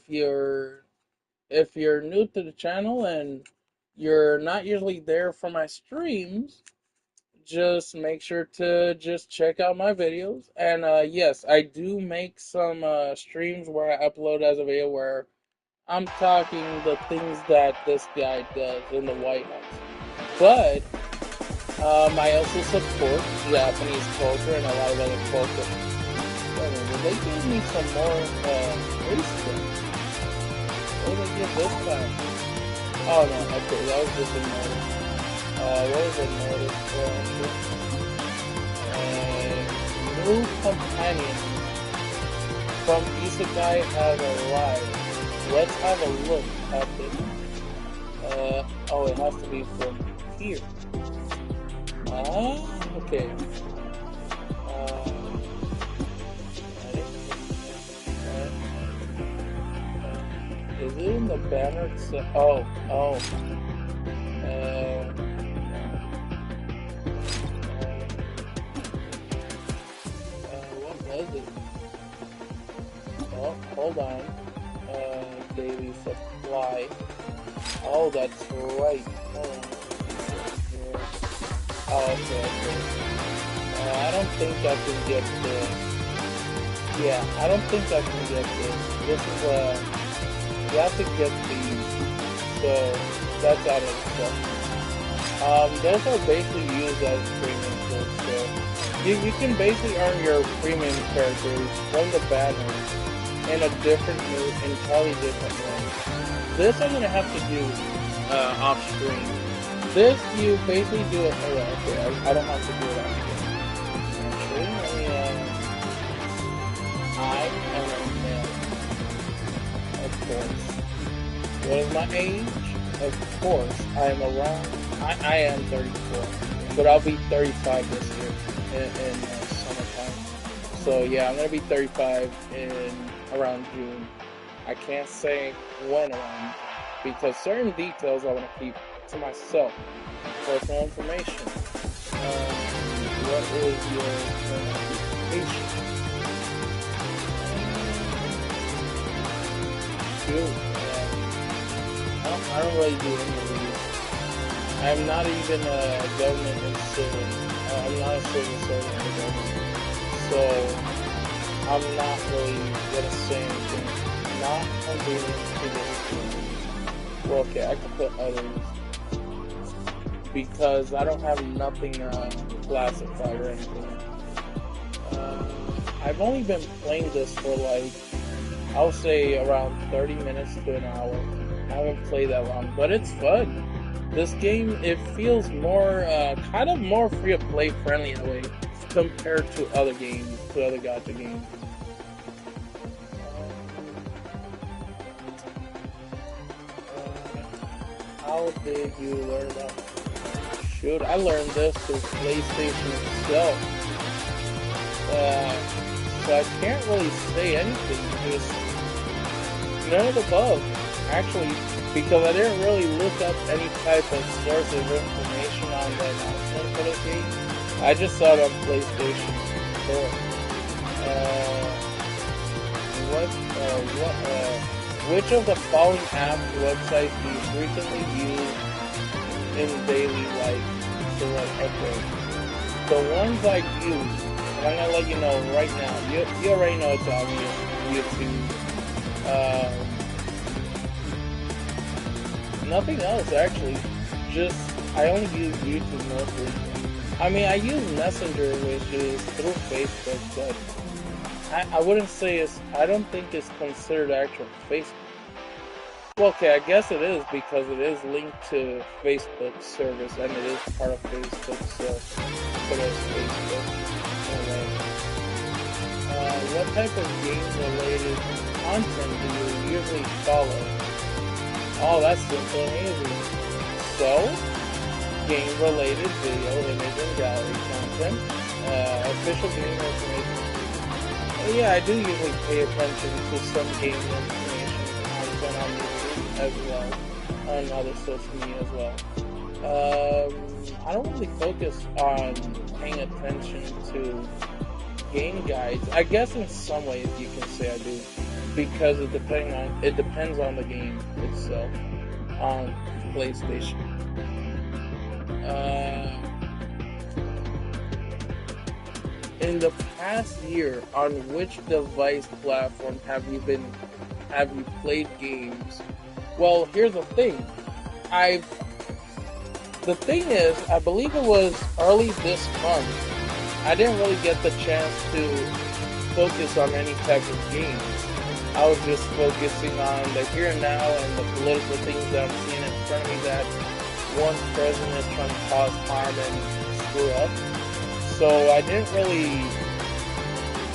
if you're new to the channel and you're not usually there for my streams, just make sure to just check out my videos. And yes, I do make some streams where I upload as a video where I'm talking the things that this guy does in the White House. But I also support Japanese culture and a lot of other culture. Well, they gave me some more race things. What did they give this time? Oh no, okay, that was just a notice. What was it notice for? New companions from Isekai have arrived. Let's have a look at this. Oh, it has to be from here. Okay. Is it in the banner? Oh. What was it? Oh, hold on. Daily supply. Oh, that's right. Oh, okay. I don't think I can get this. Yeah, I don't think I can get this. This is you have to get these. So that's out of the stuff. Those are basically used as premium tools. So you can basically earn your premium characters from the banner in a different, entirely different way. This I'm gonna have to do off stream. This you basically do it. Oh, okay, I don't have to do it off stream. Actually, I am a male, of course. What is my age? Of course, I am around. I am 34, but I'll be 35 this year in summertime. So yeah, I'm gonna be 35 in around June. I can't say when around because certain details I want to keep to myself. Personal information. What is your occupation? Shoot, I don't really do any of these. I'm not even a government servant. I'm not a civil servant in the government. So I'm not really gonna say anything. Not convenient to this. Well, okay, I can put others because I don't have nothing classified or anything. I've only been playing this for like, I'll say around 30 minutes to an hour. I haven't played that long, but it's fun. This game, it feels more, kind of more free to play friendly in a way compared to other games, to other gacha games. How did you learn that? Shoot, I learned this through PlayStation itself. So I can't really say anything, just none of the above, actually, because I didn't really look up any type of source of information on the announcement for the game. I just saw it on PlayStation 4. Which of the following apps websites do you frequently use in daily life to upload? The ones I use, and I'm gonna let you know right now. You already know it's obvious. YouTube. Nothing else actually. Just I only use YouTube mostly. I mean, I use Messenger, which is through Facebook, but I wouldn't say it's. I don't think it's considered actual Facebook. Well, okay, I guess it is because it is linked to Facebook service and it is part of Facebook, so it is Facebook. Anyway, what type of game-related content do you usually follow? Oh, that's simple and easy. So, game-related video, image, and gallery content, official game information. Yeah, I do usually pay attention to some game information content on YouTube as well, on other social media as well. I don't really focus on paying attention to game guides. I guess in some ways you can say I do, because it depends on the game itself on PlayStation. In the past year, on which device platform have you played games? Well, here's the thing. The thing is, I believe it was early this month. I didn't really get the chance to focus on any type of games. I was just focusing on the here and now and the political things that I'm seeing in front of me that one president is trying to cause harm and screw up. So I didn't really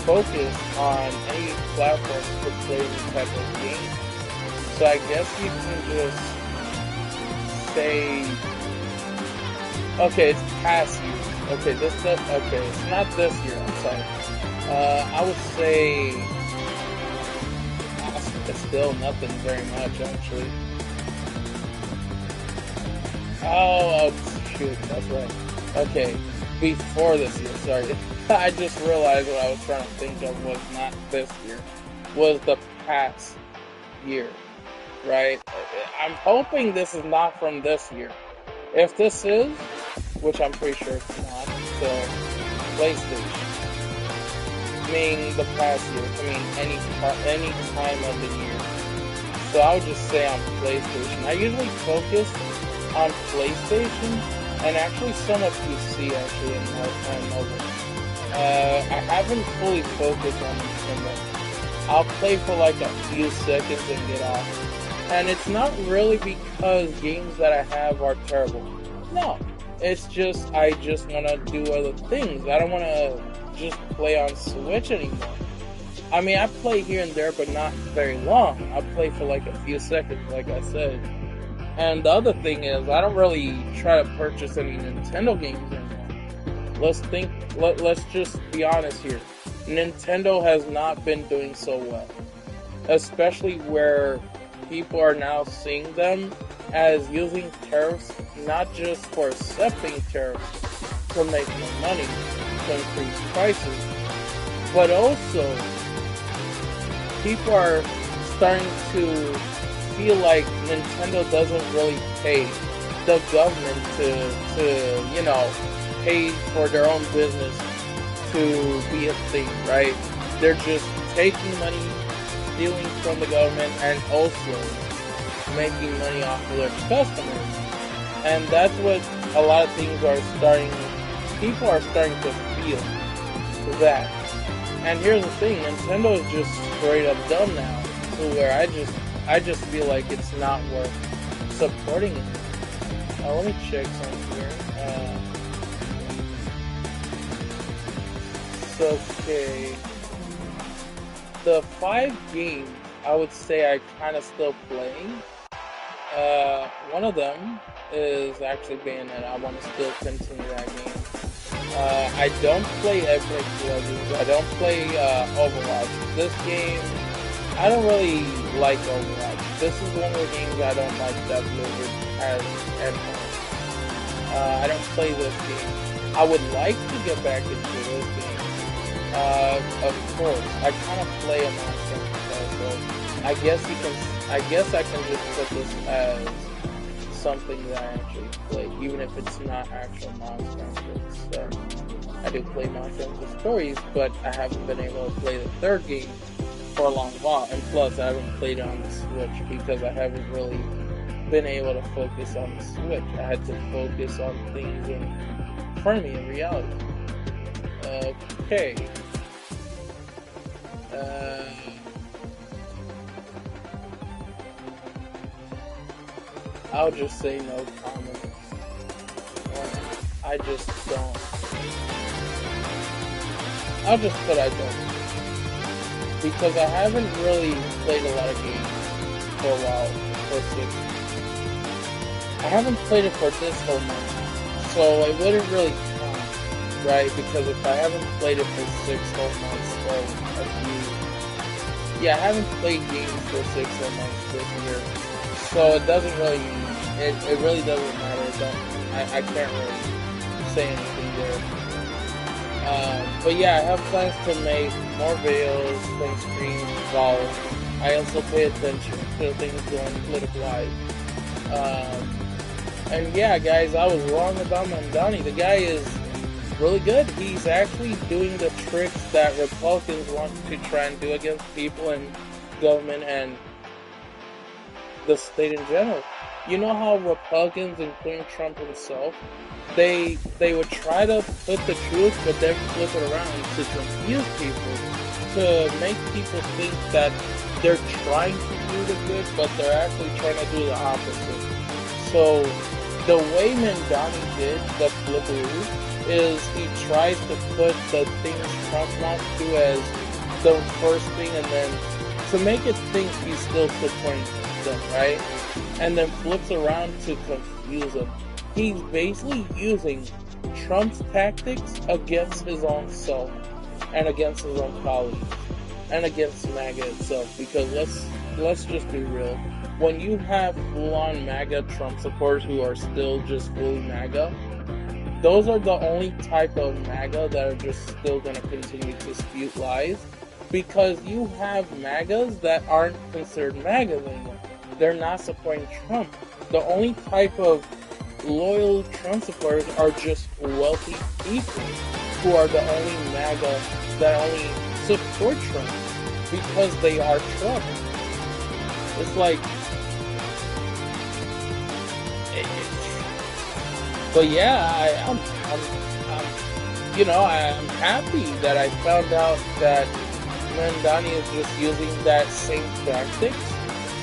focus on any platform to play any type of game. So I guess you can just say, okay, it's past year. Okay, it's not this year, I'm sorry. I would say it's still nothing very much, actually. Oh, shoot, that's right. Okay, before this year, sorry. I just realized what I was trying to think of was not this year, was the past year, right? I'm hoping this is not from this year. If this is, which I'm pretty sure it's not, so PlayStation. I mean the past year. I mean any time of the year. So I would just say on PlayStation. I usually focus on PlayStation and actually some of PC actually and mobile. I haven't fully focused on Nintendo. I'll play for like a few seconds and get off. And it's not really because games that I have are terrible. No. It's just, I just want to do other things. I don't want to just play on Switch anymore. I mean, I play here and there, but not very long. I play for like a few seconds, like I said. And the other thing is, I don't really try to purchase any Nintendo games anymore. Let's just be honest here. Nintendo has not been doing so well. Especially where people are now seeing them as using tariffs, not just for accepting tariffs to make more money, to increase prices, but also people are starting to feel like Nintendo doesn't really pay the government to pay for their own business to be a thing, right? They're just taking money, stealing from the government, and also making money off of their customers. And that's what a lot of things people are starting to feel that. And here's the thing, Nintendo is just straight up dumb now, to where I just feel like it's not worth supporting it. Let me check something here. Okay. The 5 games I would say I kind of still playing. One of them is actually Bayonetta. I want to still continue that game. I don't play Apex Legends. I don't play Overwatch. This game, I don't really like Overwatch. This is one of the games I don't like that Blizzard has ever. I don't play this game. I would like to get back into this game. Of course, I kind of play a monster, so I guess I can just put this as something that I actually play, even if it's not actual Monster Hunter. So I do play Monster Hunter stories, but I haven't been able to play the 3rd game for a long while, and plus I haven't played it on the Switch because I haven't really been able to focus on the Switch. I had to focus on things in front of me in reality. Okay. I'll just say no comment. I just don't. I'll just put I don't. Because I haven't really played a lot of games for a while, for 6. I haven't played it for this whole month, so it wouldn't really count, right? Because if I haven't played it for 6 whole months, or a few, yeah, I haven't played games for 6 whole months this year, so it doesn't really, it really doesn't matter. I can't really say anything there. But yeah, I have plans to make more videos, play streams, while I also pay attention to things going political-wise. And yeah, guys, I was wrong about Mandani. The guy is really good. He's actually doing the tricks that Republicans want to try and do against people and government and the state in general. You know how Republicans, including Trump himself, they would try to put the truth, but then flip it around to confuse people, to make people think that they're trying to do the good, but they're actually trying to do the opposite. So the way Mandani did the flipperoo is he tries to put the things Trump wants to do as the first thing, and then to make it think he's still supporting them, right? And then flips around to confuse them. He's basically using Trump's tactics against his own self, and against his own colleagues, and against MAGA itself. Because let's just be real. When you have full-on MAGA Trump supporters who are still just fully MAGA, those are the only type of MAGA that are just still going to continue to spew lies. Because you have MAGAs that aren't considered MAGAs anymore. They're not supporting Trump. The only type of loyal Trump supporters are just wealthy people who are the only MAGA that only support Trump because they are Trump. It's like, but yeah, I'm happy that I found out that Mandani is just using that same tactics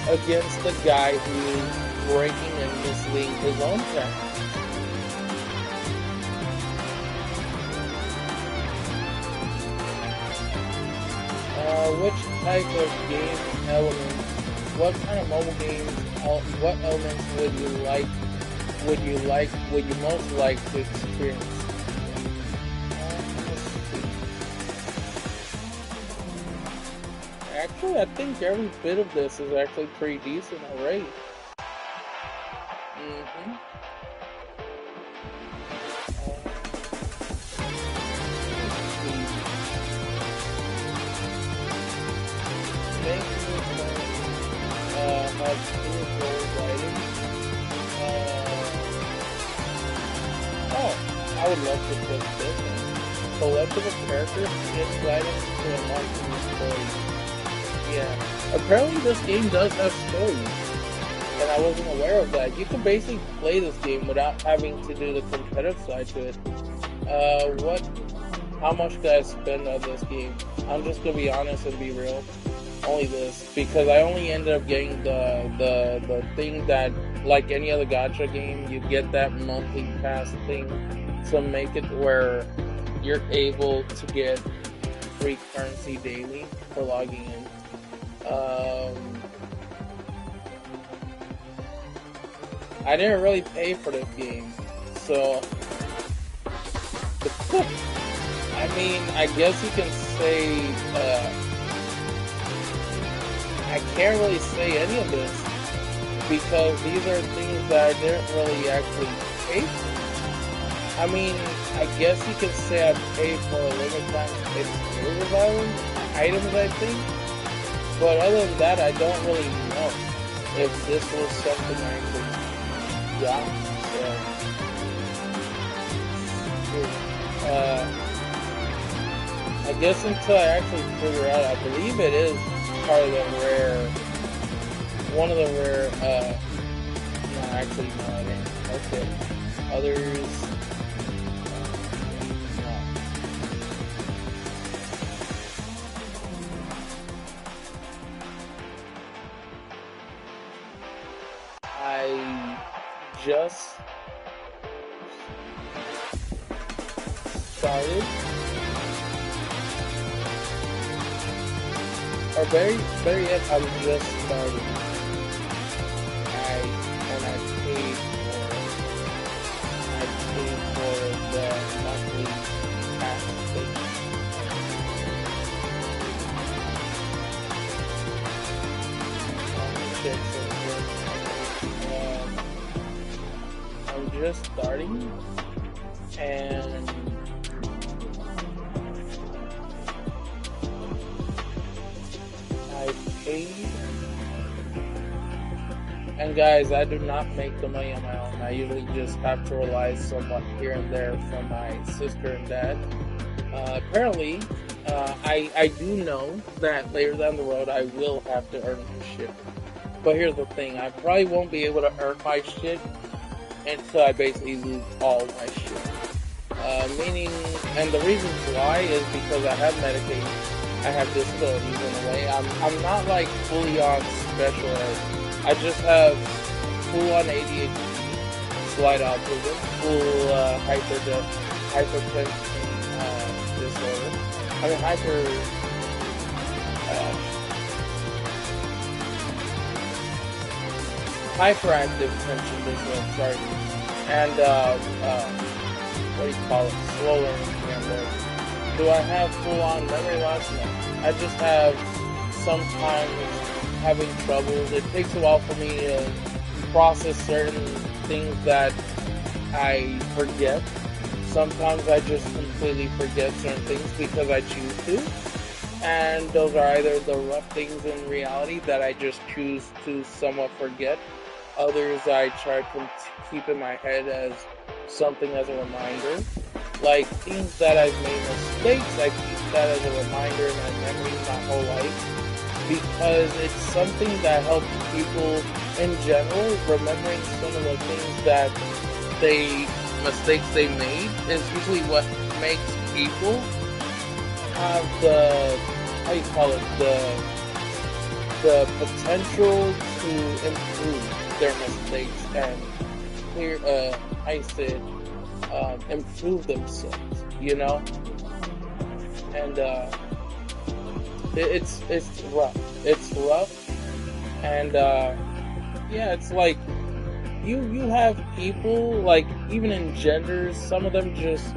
against the guy who's breaking and misleading his own tactics. Which type of game elements, what kind of mobile games, what elements would you most like to experience? Actually, I think every bit of this is actually pretty decent already. I would love to put this one. Collectible characters get guidance to unlock new stories. Yeah. Apparently this game does have stories, and I wasn't aware of that. You can basically play this game without having to do the competitive side to it. How much did I spend on this game? I'm just gonna be honest and be real. Only this, because I only ended up getting the thing that, like any other gacha game, you get that monthly pass thing to make it where you're able to get free currency daily for logging in. I didn't really pay for this game, so I mean, I guess you can say I can't really say any of this because these are things that I didn't really actually pay for. I mean, I guess you could say I paid for a limited time exclusive items, I think. But other than that, I don't really know if this was something I actually got. So, I guess until I actually figure out, I believe it is part of the rare, one of the rare, no, actually, no, it ain't. Okay. Others, no. I just started, or very yet, I'm just starting. I paid for the monthly pass thing. I'm just starting, and I paid And guys, I do not make the money on my own. I usually just have to rely somewhat here and there from my sister and dad. Apparently, I do know that later down the road I will have to earn my shit. But here's the thing, I probably won't be able to earn my shit until I basically lose all my shit. Meaning, and the reasons why is because I have Medicaid, I have disabilities in a way. I'm not like fully on special ed. I just have full on ADHD, slight autism, full hypertension disorder. I mean hyperactive tension disorder. Sorry, and what do you call it? Slow learning here. Do I have full on memory loss? No. I just have sometimes having troubles. It takes a while for me to process certain things that I forget. Sometimes I just completely forget certain things because I choose to. And those are either the rough things in reality that I just choose to somewhat forget. Others I try to keep in my head as something as a reminder. Like things that I've made mistakes, I keep that as a reminder in my memory my whole life. Because it's something that helps people in general, remembering some of the things that mistakes they made is usually what makes people have the potential to improve their mistakes and improve themselves, you know? And, it's rough. It's rough, and yeah, it's like you have people like even in genders. Some of them just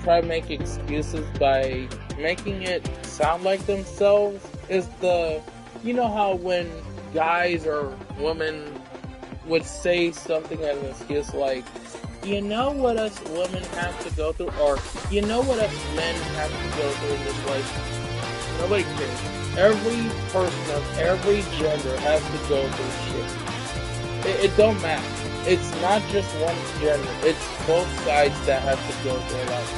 try to make excuses by making it sound like themselves. You know how when guys or women would say something as an excuse like, you know what us women have to go through, or you know what us men have to go through in this life. Nobody cares. Every person of every gender has to go through shit. It don't matter. It's not just one gender. It's both sides that have to go through life.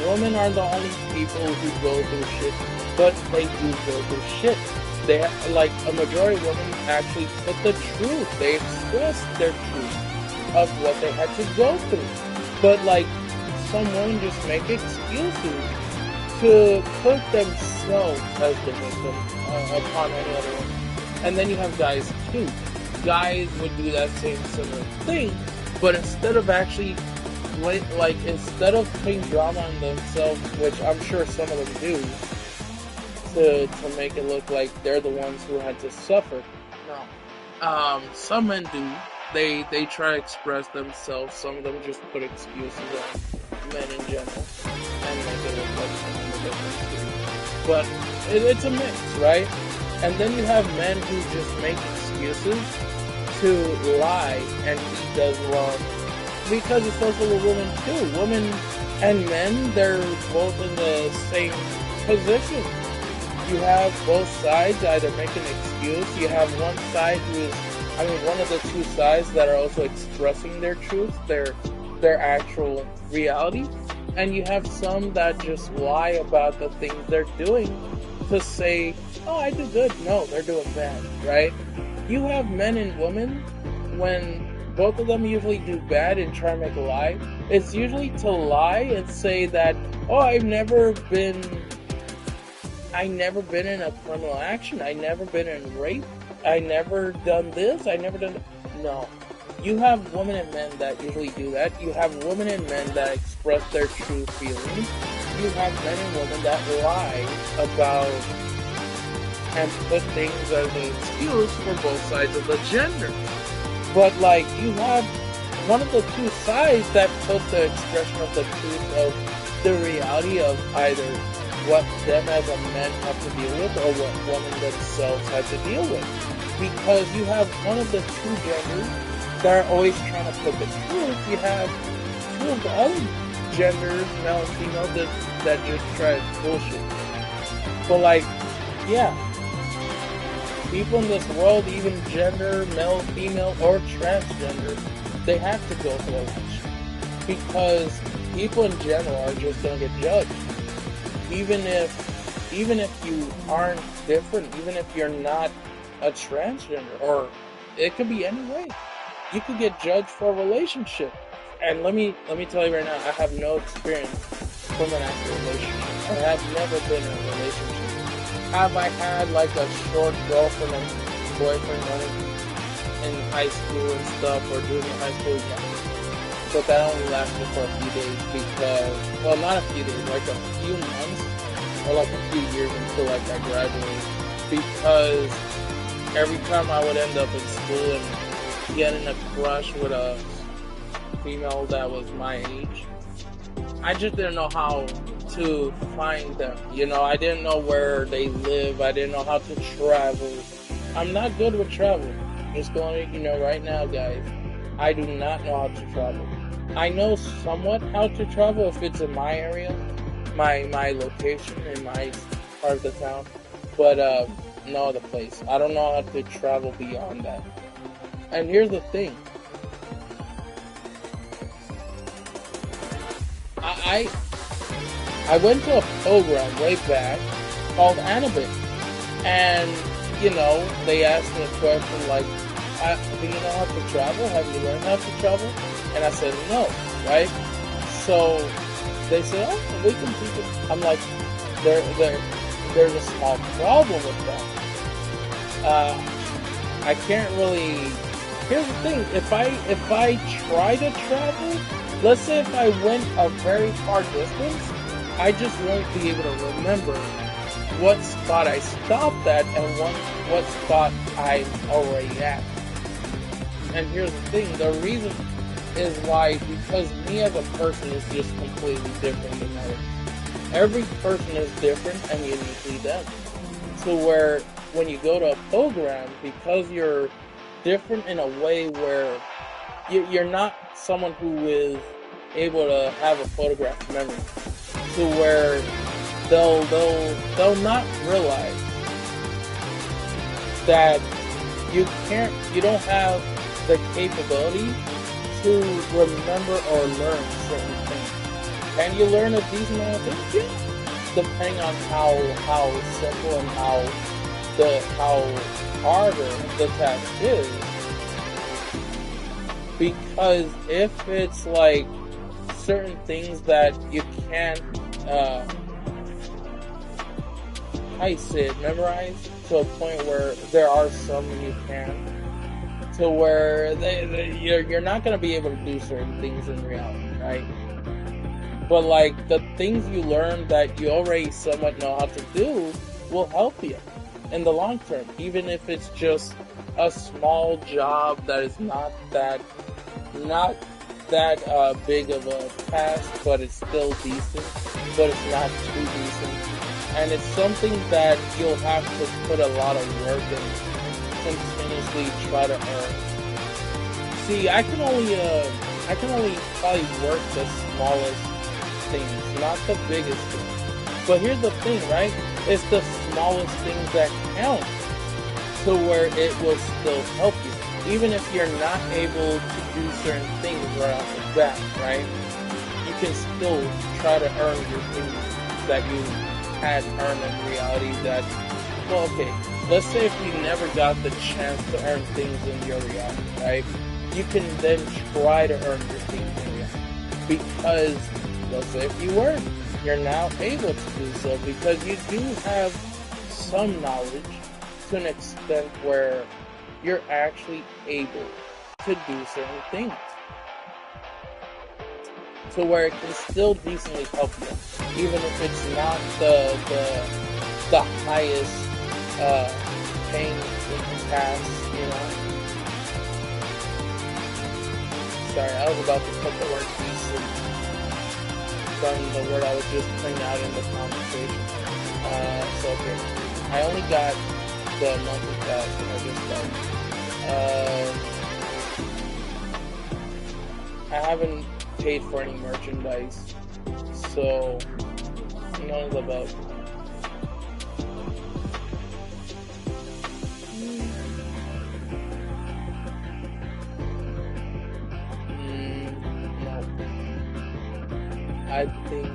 Women are the only people who go through shit, but they do go through shit. They like a majority of women actually put the truth. They express their truth of what they had to go through. But like some women just make excuses to put themselves as the victim upon any other woman. And then you have guys too. Guys would do that same similar thing, but instead of actually, instead of putting drama on themselves, which I'm sure some of them do, to make it look like they're the ones who had to suffer. No. Some men do. They try to express themselves. Some of them just put excuses on men in general and make it look like something different too. But it's a mix, right? And then you have men who just make excuses to lie and he does wrong. Because it's also a woman too. Women and men, they're both in the same position. You have both sides either make an excuse. You have one side one of the two sides that are also expressing their truth, their actual reality. And you have some that just lie about the things they're doing to say, oh, I do good. No, they're doing bad, right? You have men and women, when both of them usually do bad and try to make a lie, it's usually to lie and say that, oh, I've never been in a criminal action. I never been in rape. I never done this. I never done... No. You have women and men that usually do that. You have women and men that express their true feelings. You have men and women that lie about and put things as an excuse for both sides of the gender. But like, you have one of the two sides that put the expression of the truth of the reality of either what them as a men have to deal with or what women themselves have to deal with. Because you have one of the two genders that are always trying to put the truth. You have two of the other genders, male and female, that just try to bullshit. But like, yeah. People in this world, even gender, male, female, or transgender, they have to go through election. Because people in general are just going to get judged. Even if you aren't different, even if you're not a transgender, or it could be any way, you could get judged for a relationship. And let me tell you right now, I have no experience from an actual relationship. I have never been in a relationship. Have I had like a short girlfriend and boyfriend in high school and stuff, or junior high school? Yeah. But that only lasted for a few days because, well, not a few days, like a few months or like a few years until like I graduated. Because every time I would end up in school and getting a crush with a female that was my age, I just didn't know how to find them. You know, I didn't know where they live. I didn't know how to travel. I'm not good with travel. Just going to let you know right now, guys. I do not know how to travel. I know somewhat how to travel if it's in my area, my location, in my part of the town. But no other place. I don't know how to travel beyond that. And here's the thing. I went to a program way back called Annabelle, and you know, they asked me a question like, do you know how to travel? Have you learned how to travel? And I said no, right? So they said, oh, we can teach it. I'm like, there's a small problem with that. I can't really. Here's the thing: if I try to travel, let's say if I went a very far distance, I just won't be able to remember what spot I stopped at and what spot I'm already at. And here's the thing: the reason is why, because me as a person is just completely different than others. Every person is different and uniquely them. So where when you go to a program, because you're different in a way where you're not someone who is able to have a photographic memory, to where they'll not realize that you don't have the capability to remember or learn certain things. Can you learn a decent amount of things? Yeah. Depending on how simple and how harder the task is. Because if it's like certain things that you can't memorize to a point where there are some you can, to where you're not going to be able to do certain things in reality, right? But like the things you learn that you already somewhat know how to do will help you in the long term, even if it's just a small job that is not that big of a task, but it's still decent, but it's not too decent, and it's something that you'll have to put a lot of work and continuously try to earn. See, I can only probably work the smallest things, not the biggest things. But here's the thing, right? It's the smallest things that count, to where it will still help you, even if you're not able to do certain things right off the bat, right? You can still try to earn your things that you had earned in reality. That, well, okay, let's say if you never got the chance to earn things in your reality, right? You can then try to earn your things in reality, because let's say if you weren't, you're now able to do so, because you do have some knowledge to an extent where you're actually able to do certain things, to where it can still decently help you, even if it's not the highest paying task, you know. Sorry, I was about to put the word decent from the word I was just putting out in the conversation. So okay, I only got the monthly pass that I just got. I haven't paid for any merchandise, so none of the above. I think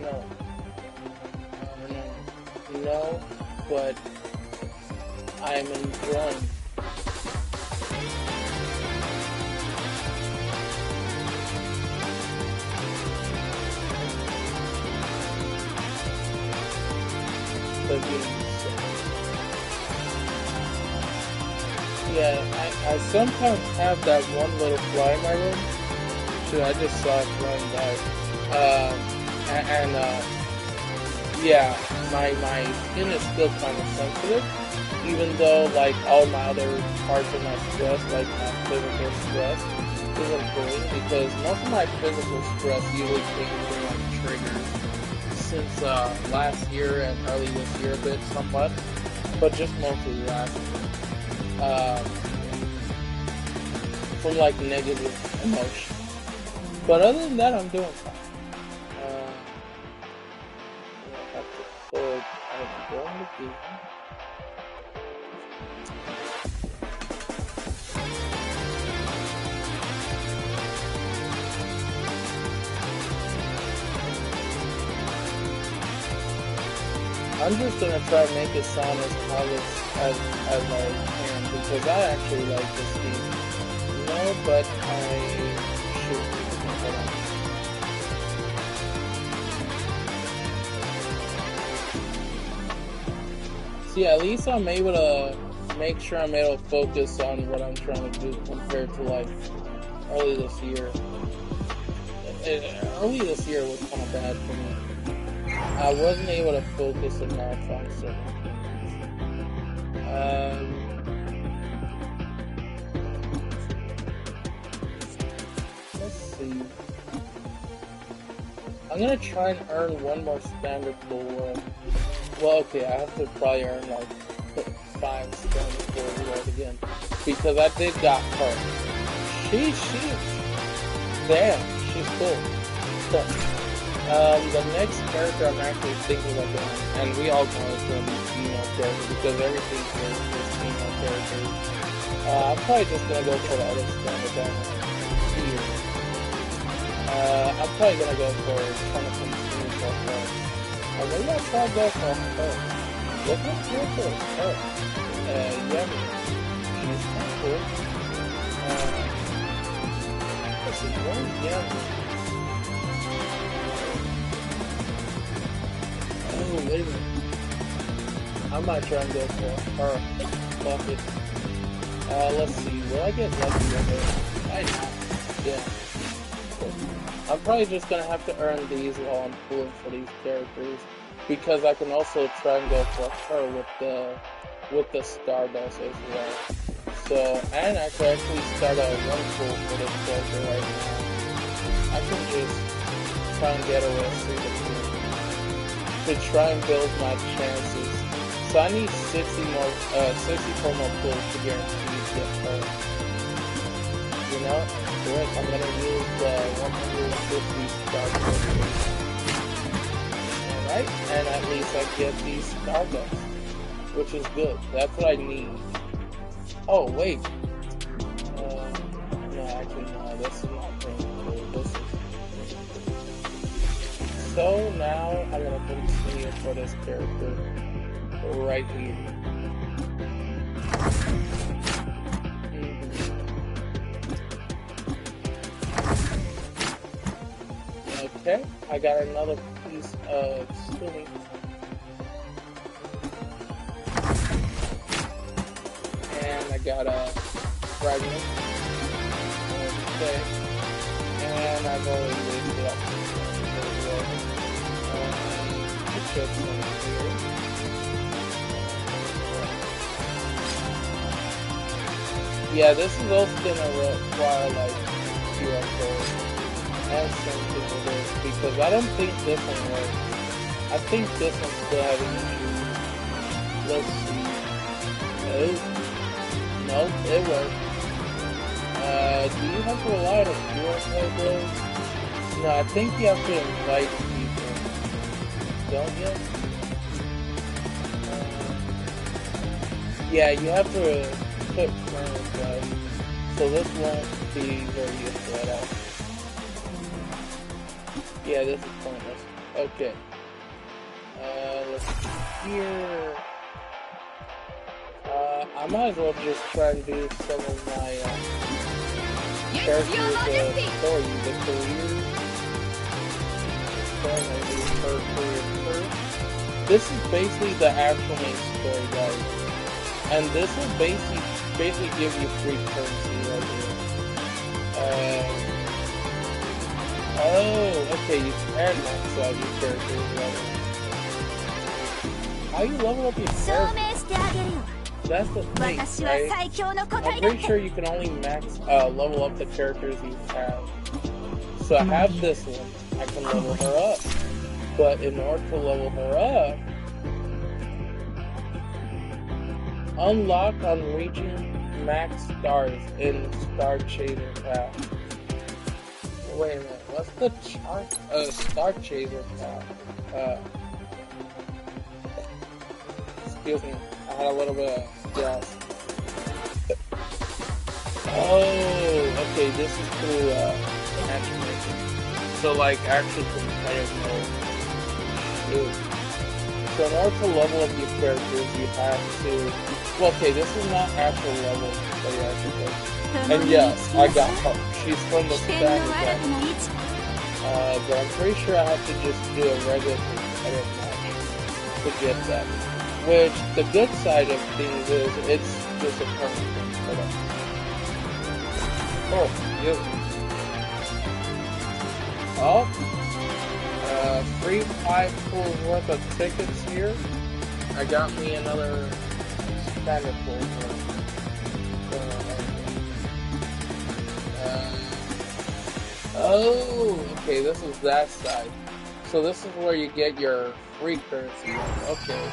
no, no, but I'm enjoying. The game. Yeah, I sometimes have that one little fly in my room. Shit, I just saw it flying by. Yeah, my skin is still kind of sensitive, even though like all my other parts of my stress, like my physical stress, is improving because most of my physical stress usually came from like triggers since last year and early this year a bit somewhat, but just mostly last year. From like negative emotion. But other than that, I'm doing fine. I have to put I'm going to be. I'm just gonna try and make it sound as polished as I can because I actually like this game. No, but I should. See, at least I'm able to make sure I'm able to focus on what I'm trying to do compared to like early this year. Early this year was kind of bad for me. I wasn't able to focus enough on certain things. Let's see. I'm gonna try and earn one more standard reward. Well, okay, I have to probably earn like 5 standard reward again because I did got her. Damn, she's cool. The next character I'm actually thinking about doing, and we all know it's gonna be female character because everything here is female characters. I'm probably just gonna go for the other standard down here. I'm probably gonna go for trying to continue for her. Or maybe I'll try to go for her. Look how cool for her. Yeah, she's kind of cool. Let's see, where's Yami? Oh, wait a minute. I might try and go for her. Fuck it. Let's see. Will I get lucky with her? I know. Yeah. I'm probably just gonna have to earn these while I'm pulling for these characters. Because I can also try and go for her with the Stardust as well. So, and I could actually start a one pull for this character right now. I can just try and get away through the pool to try and build my chances. So I need 64 more pulls to guarantee to get her. You know, good. I'm gonna use the 150 Stardust. Alright, and at least I get these Stardust, which is good. That's what I need. Oh, wait. No, actually, no, this is not painful. This is... So now I'm gonna continue for this character right here. Okay, I got another piece of swimming. And I got a fragment. Okay. And I've already wasted up here. Yeah, this is also gonna require like QR code and something with this because I don't think this one works. I think this one's still having issues. Let's see. No, it works. Do you have to rely on a QR code though? No, I think you have to invite people. Don't you? Yeah, you have to put current guys. So this won't be very useful at all. Yeah, this is pointless. Okay. Let's see here. I might as well just try and do some of my characters' story, the career. Her career first. This is basically the actual main story, guys. And this will basically give you free currency right here. Oh, okay, you can max out your characters right here. How you level up your characters? That's the thing, right? I'm pretty sure you can only max level up the characters you have. So I have this one, I can level her up. But in order to level her up, unlock on reaching max stars in Star Chaser Path. Wait a minute, what's the Star Chaser Path? Excuse me, I had a little bit of gas. Oh, okay, this is through matchmaking. So like actually competitive mode. So in order to level up your characters, you have to. Well, okay, this is not actual level that you actually play. And yes, I got her. She's from the Spanish guy. But I'm pretty sure I have to just do a regular competitive match to get that. Which the good side of things is it's just a permanent thing. Oh, yes. Oh. Free 5 pools worth of tickets here. I got me another standard pool. Oh, okay, this is that side. So this is where you get your free currency. Okay.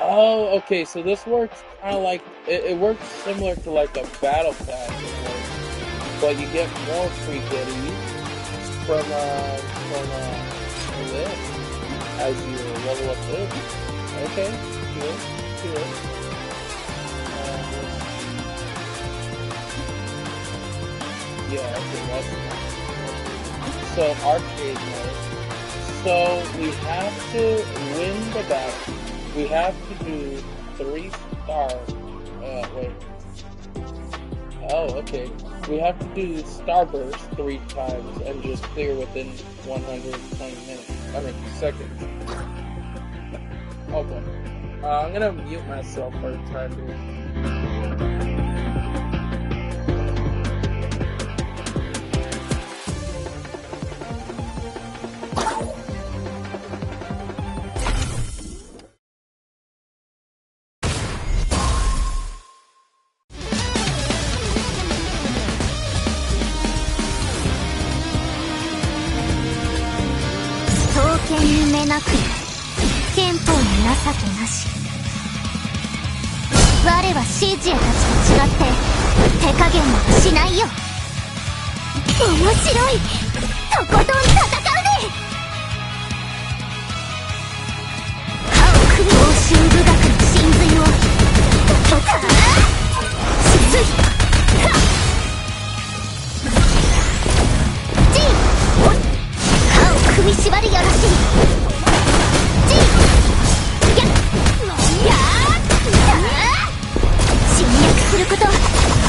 Oh, okay, so this works kind of like, it works similar to like a battle pass in a way. But you get more free goodies from this as you level up this. Okay, good, good. Yeah, okay, that's nice. So arcade mode. So we have to win the battle. We have to do 3 stars. Wait. Oh, okay. We have to do Starburst 3 times and just clear within 120 minutes. I mean, seconds. Okay. I'm gonna mute myself for the time being. 夢なく憲法に情けなし我はシージエたちと違って手加減などしないよ面白いとことん戦うね歯を食う欧州武学の真髄を沈いはっジー歯を食いしばるよろしいジーやっ侵略すること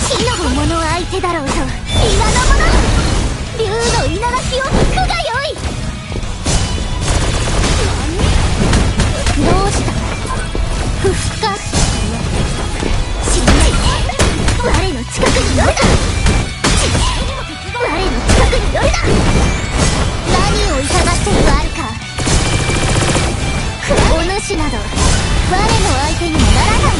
火の本物相手だろうと皆の者竜の稲垣を吹くがよいどうした不服か侵略我の近くに寄るな我の近くに寄るな何を痛がっているあるかお主など我の相手にもならない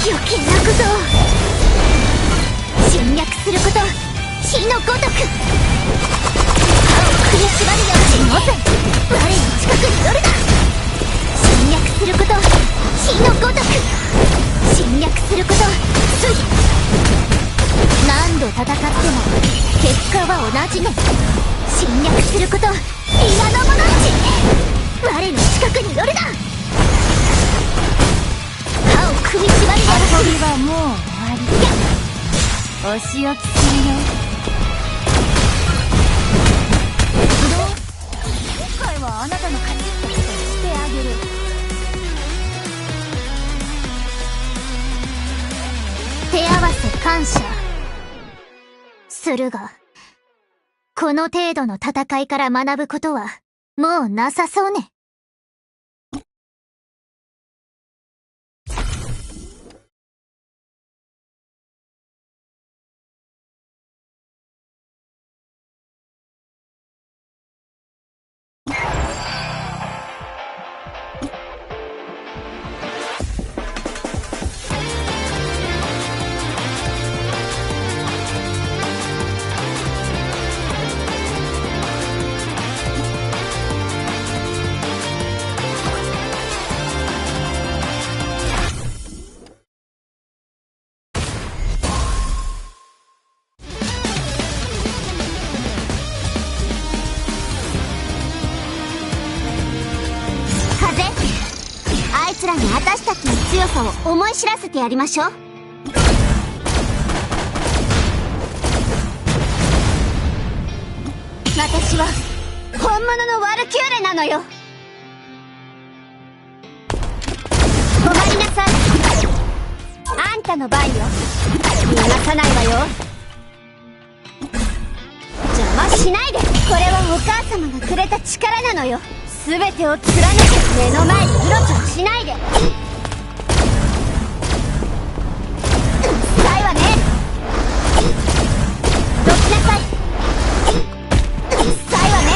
余計なことを侵略すること火のごとく歯を食いしばるようにもぜ我の近くに寄るな侵略すること火のごとく侵略すること次何度戦っても結果は同じね侵略すること皆の者たち我の近くに寄るな歯をはもう終わり。お仕置きするよ。どう？今回はあなたの勝ちってことにしてあげる。手合わせ感謝するが、この程度の戦いから学ぶことはもうなさそうね。あいつらに私たちの強さを思い知らせてやりましょう。私は本物のワルキューレなのよ。止まりなさい。あんたの番よ。逃さないわよ。邪魔しないで。これはお母様がくれた力なのよ。全てを貫け。目の前でうろちょろしないで。うっさいわね。どきなさい。うっさいわね。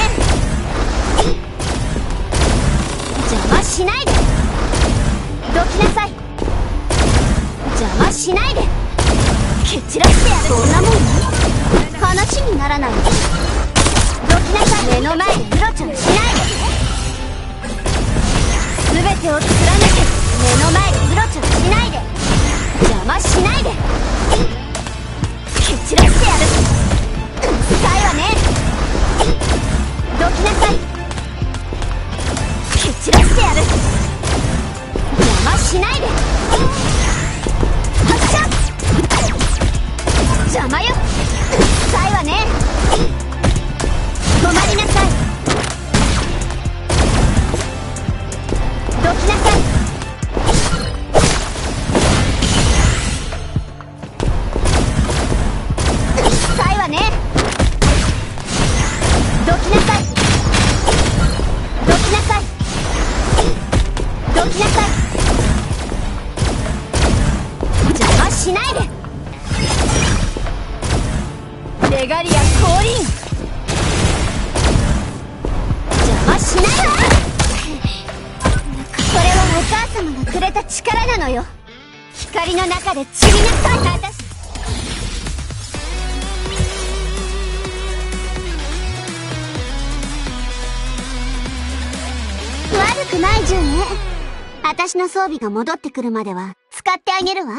邪魔しないで。どきなさい。邪魔しないで。蹴散らしてやる。そんなもん話にならない。どきなさい。目の前でうろちょろしないで。全てを貫け。目の前でうろちょろしないで。邪魔しないで。蹴散らしてやる。うっさいわね。どきなさい。蹴散らしてやる。邪魔しないで。発射。邪魔よ。うっさいわね。止まりなさい。どきなさい。うっさいわね。どきなさい。どきなさい。どきなさい。邪魔しないで。レガリア降臨。邪魔しないわ。これはお母様がくれた力なのよ。光の中で散りなさい。私悪くない銃ね。私の装備が戻ってくるまでは使ってあげるわ。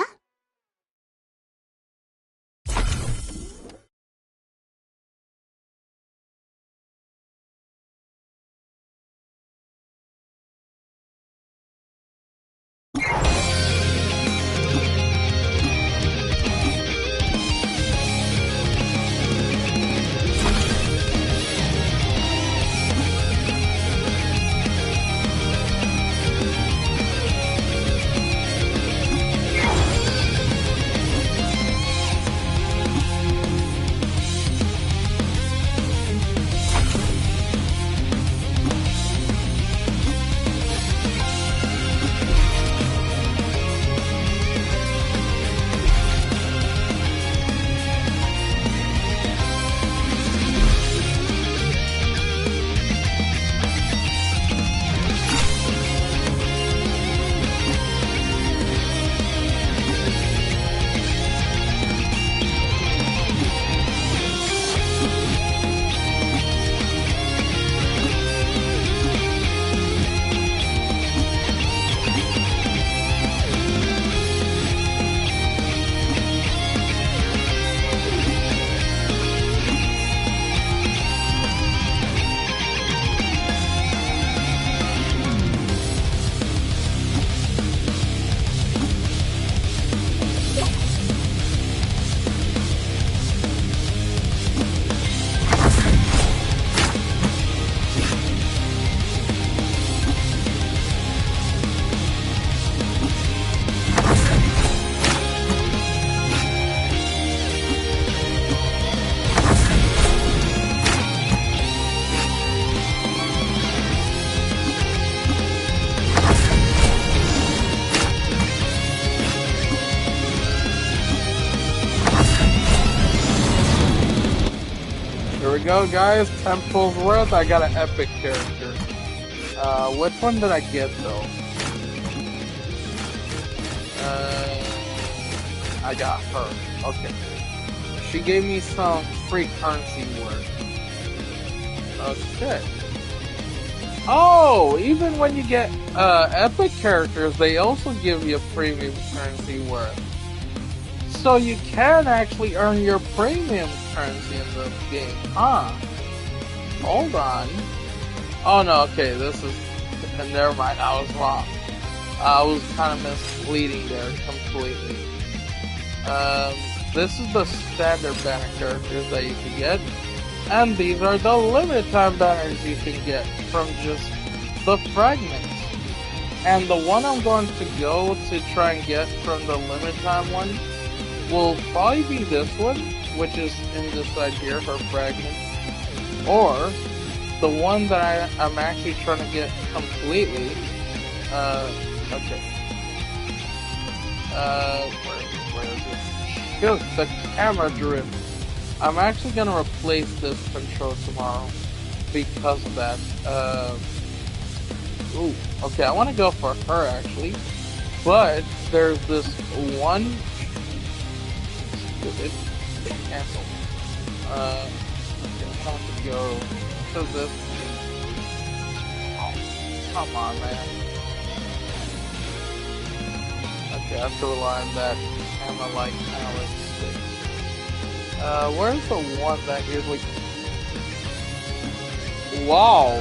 go, guys. 10 pulls worth. I got an epic character. Which one did I get though? I got her. Okay. She gave me some free currency worth. Okay. Oh, even when you get epic characters, they also give you premium currency worth. So you can actually earn your premium currency in the game, huh? Hold on. Oh no, okay, this is... Never mind, I was wrong. I was kind of misleading there completely. This is the standard banner characters that you can get. And these are the limited time banners you can get from just the fragments. And the one I'm going to go to try and get from the limited time one will probably be this one, which is in this side here, her fragments. Or the one that I'm actually trying to get completely. Okay. Where is it? Shoot, the camera drift. I'm actually gonna replace this control tomorrow because of that. Ooh, okay, I want to go for her actually, but there's this one. Stupid. Cancel. Okay, I have to go to this. Oh, come on, man. Okay, I have to rely on that camera light analytics. Where's the one that usually... Wow!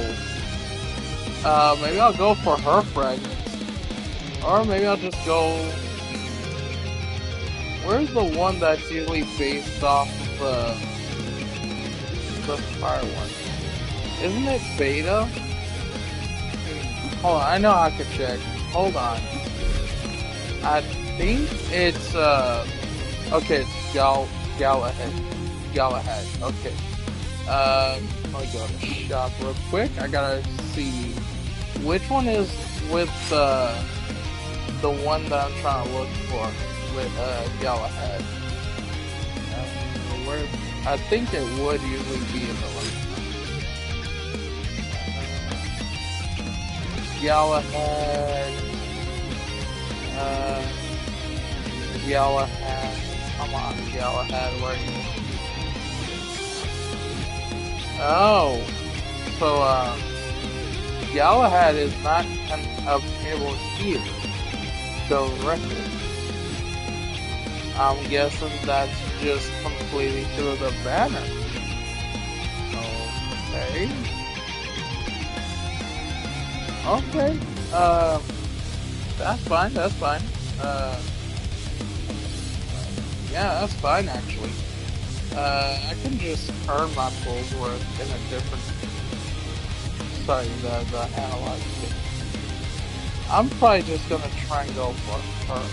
Maybe I'll go for her fragments. Or maybe I'll just go... Where's the one that's usually based off of the fire one? Isn't it beta? Hold on, I know I can check. Hold on. I think it's, okay, it's Galahad. Okay. Let me go to shop real quick. I gotta see which one is with the one that I'm trying to look for with Galahad. Where I think it would usually be in the one. Galahad. Galahad. Come on, Galahad, where are you? Oh, so Galahad is not obtainable here directly. I'm guessing that's just completely through the banner. Okay. Okay. That's fine. That's fine. Yeah, that's fine actually. I can just earn my pulls worth in a different... Sorry, the analog stick. I'm probably just gonna try and go for her.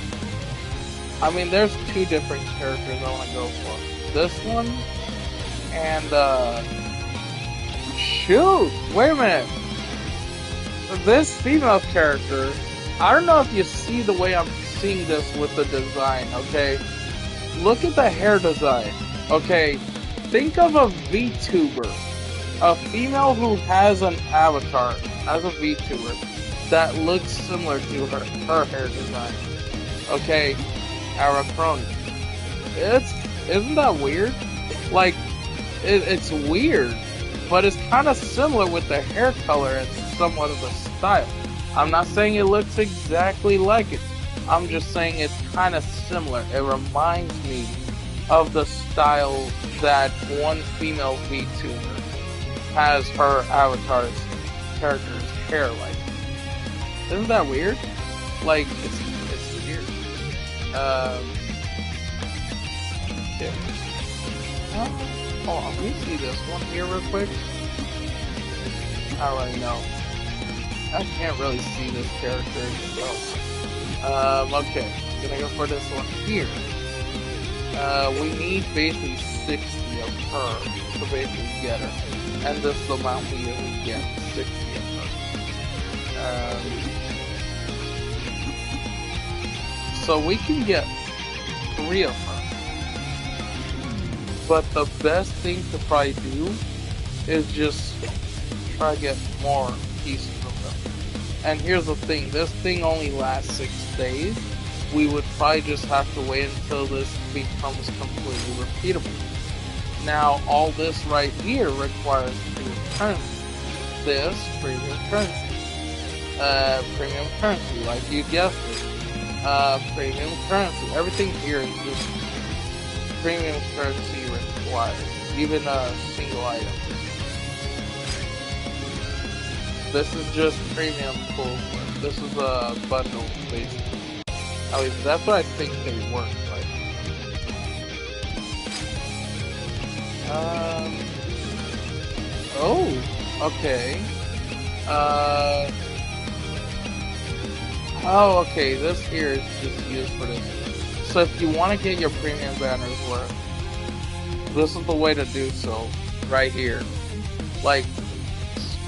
I mean, there's two different characters I want to go for. This one, and, shoot! Wait a minute! This female character, I don't know if you see the way I'm seeing this with the design, okay? Look at the hair design. Okay, think of a VTuber, a female who has an avatar as a VTuber that looks similar to her hair design. Okay, Aracrone. Isn't that weird? Like, it's weird, but it's kind of similar with the hair color and somewhat of the style. I'm not saying it looks exactly like it. I'm just saying it's kind of similar. It reminds me of the style that one female VTuber has her avatar's character's hair like. Isn't that weird? Like, it's weird. Okay. Hold on, let me see this one here real quick. I already know. I can't really see this character, so... okay. Gonna go for this one here. We need basically 60 of her to basically get her. And this is the amount we usually get, 60 of her. So we can get 3 of her. But the best thing to probably do is just try to get more pieces of them. And here's the thing, this thing only lasts 6 days. We would probably just have to wait until this becomes completely repeatable. Now, all this right here requires premium currency. This, premium currency. Premium currency, like you guessed it. Premium currency. Everything here is just premium currency required. Even a single item. This is just premium pools. This is a bundle, basically. At least that's what I think they work like. Oh, okay. Oh, okay, this here is just used for this. So if you want to get your premium banners worth, this is the way to do so, right here. Like,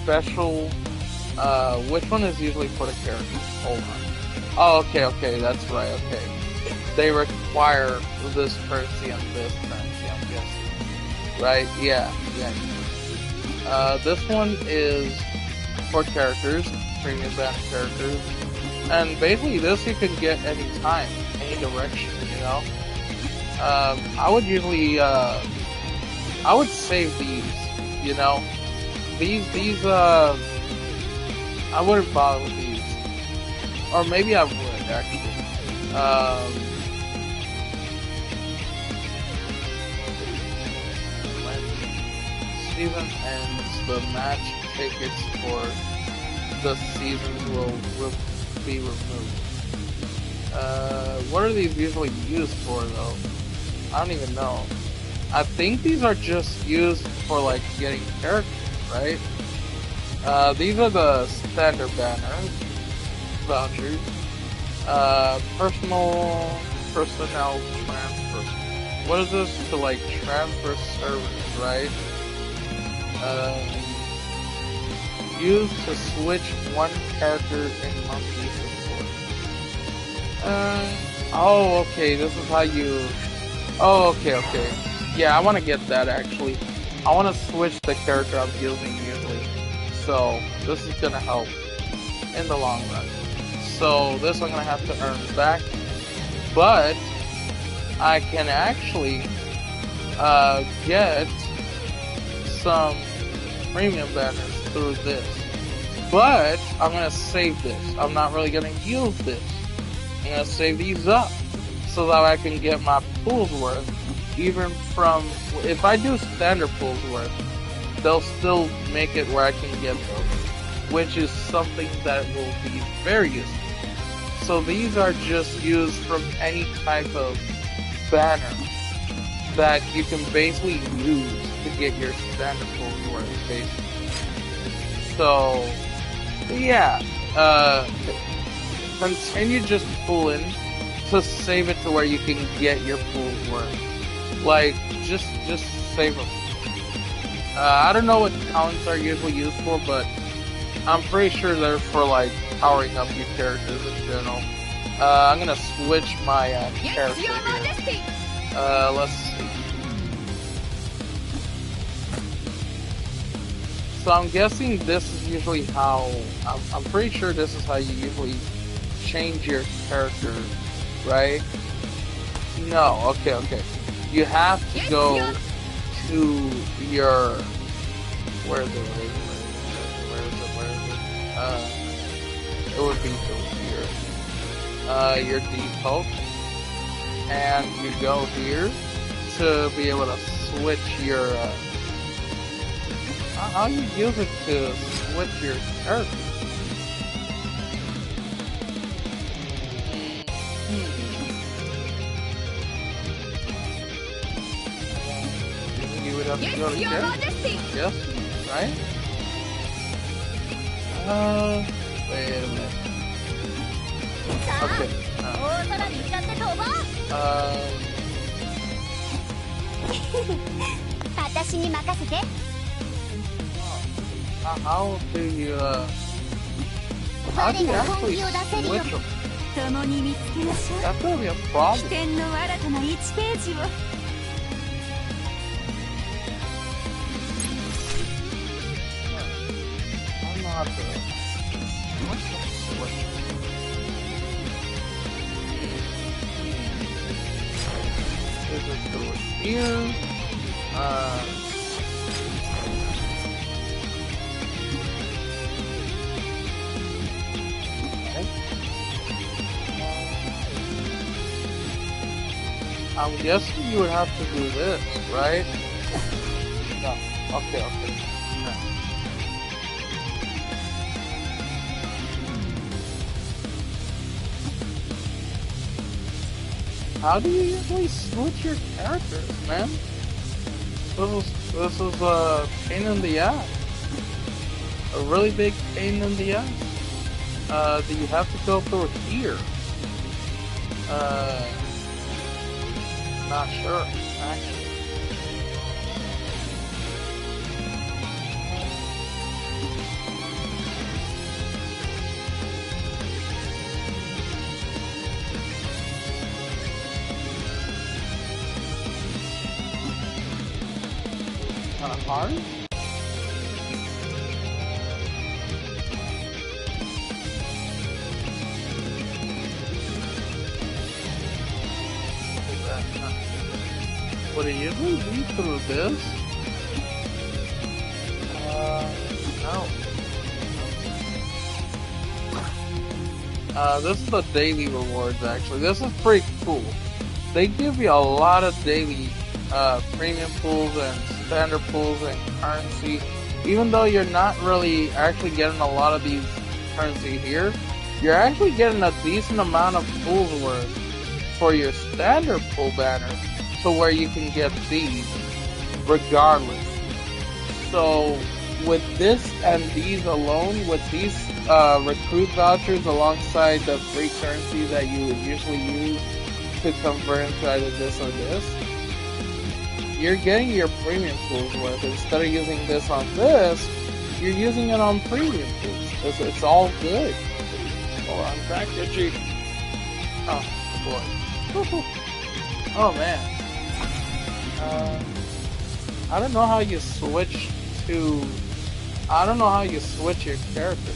special, which one is usually for the characters? Hold on. Oh, okay, that's right, okay. They require this currency and this currency, I'm guessing. Right? Yeah. This one is for characters, premium banner characters. And basically this you can get anytime, any direction, you know? I would usually, I would save these, you know? These, I wouldn't bother with these. Or maybe I would, actually. When season ends, the match tickets for the seasons will be removed. What are these usually used for, though? I don't even know. I think these are just used for, like, getting characters, right? These are the standard banners. Vouchers, personnel transfer. What is this? To like transfer servers, right? Used to switch one character in monthly support. Oh, okay. This is how you. Oh, okay. Yeah, I want to get that actually. I want to switch the character I'm using usually. So this is gonna help in the long run. So this I'm gonna have to earn back, but I can actually get some premium banners through this. But I'm gonna save this. I'm not really gonna use this. I'm gonna save these up so that I can get my pools worth. Even from if I do standard pools worth, they'll still make it where I can get those, which is something that will be very useful. So these are just used from any type of banner that you can basically use to get your standard pools worth, basically. So, yeah, continue just pulling to save it to where you can get your pools worth. Like, just save them. I don't know what talents are usually used for, but I'm pretty sure they're for, like, powering up your characters in general. I'm gonna switch my character here. Let's see. So I'm guessing this is usually how... I'm pretty sure this is how you usually change your character, right? No, okay. You have to go to your... Where is it? It would be through here. Your default, and you go here to be able to switch your. How you use it to switch your character? You would have to go to character. Yes, right? Wait a minute. Okay. How do you actually switch them? That's gonna be a problem. how to switch. Just go here. I'm guessing you would have to do this, right? No. Okay. No. How do you usually switch your characters, man? This is a pain in the ass. A really big pain in the ass. Do you have to go through here? Not sure, actually. Kind of hard? Would it usually be through this? No. This is the daily rewards, actually. This is pretty cool. They give you a lot of daily premium pools and standard pools and currency. Even though you're not really actually getting a lot of these currency here, you're actually getting a decent amount of pools worth for your standard pool banners, to where you can get these regardless. So with this and these alone, with these recruit vouchers alongside the free currency that you would usually use to convert into either this or this, you're getting your premium pools worth. Instead of using this on this, you're using it on premium pools. It's all good. Oh, I'm back, itchy. Oh boy. Oh man. I don't know how you switch to. I don't know how you switch your character.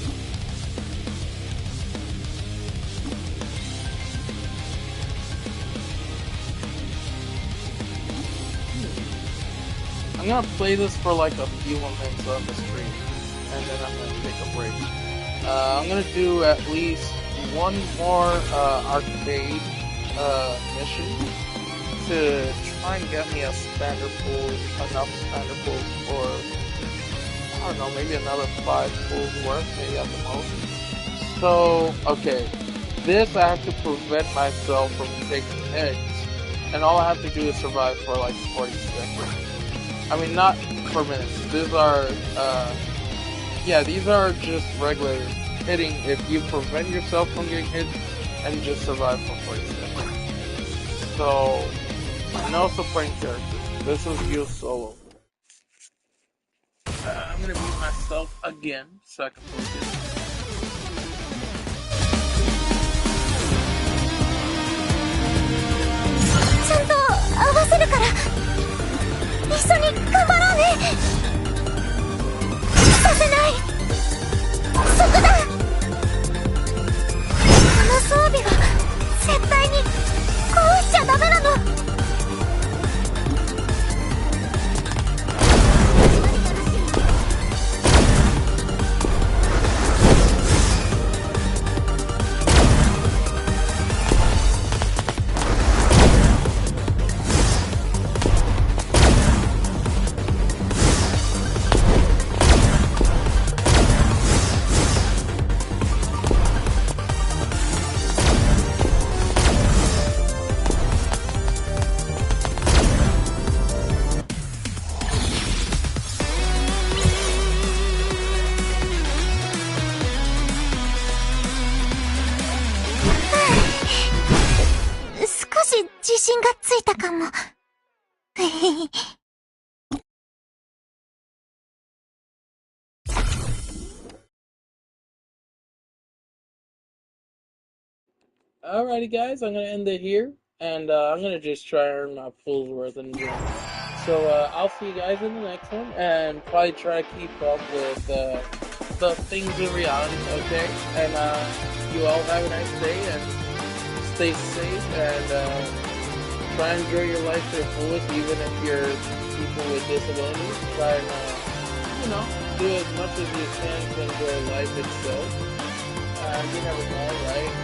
I'm gonna play this for like a few minutes on the stream, and then I'm gonna take a break. I'm gonna do at least one more arcade mission to try and get me a standard pool, enough standard pools for, I don't know, maybe another 5 pools worth, maybe at the most. So, okay, this I have to prevent myself from taking hits, and all I have to do is survive for like 40 seconds. I mean, not for minutes. These are, yeah, these are just regular hitting if you prevent yourself from getting hit and just survive for 40 seconds. So, no supporting characters. This is you solo. I'm gonna mute myself again so I can focus. ちゃんと合わせるから一緒に頑張ろうね。させない。そこだ。この装備は絶対に壊しちゃダメなの。自信がついたかも。Alrighty guys, I'm gonna end it here, and I'm gonna just try and earn my full's worth in the game. So I'll see you guys in the next one, and probably try to keep up with the things in reality, okay? And you all have a nice day and stay safe and try and enjoy your life to the fullest, even if you're people with disabilities. Try and do as much as you can to enjoy life itself. You never know, right?